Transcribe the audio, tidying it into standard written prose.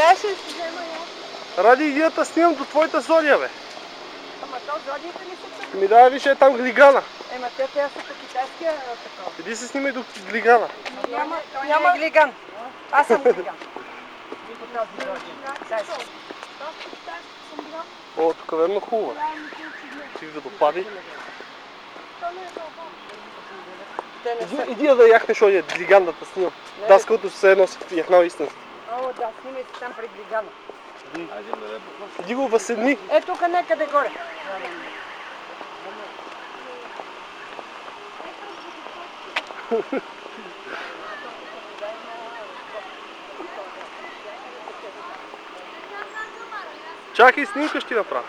трябваше да си взема я. Ради идията снимам до твоята зодия, бе. Ама то зодията ли са тук? Ми дай, виж е там глигана. Ема те са по китайския такова. Иди се снимай до глигана. Няма глиган. Аз съм глиган. О, тук верно хубаво. Ти водопади. Иди да яхнеш одия глиган да те снимам. Даскалото се носи в яхнал истински. О, да, снимай се там при глигана. Иди го въседни. Е, тук некъде горе. Чакай, снимка ще ти направя.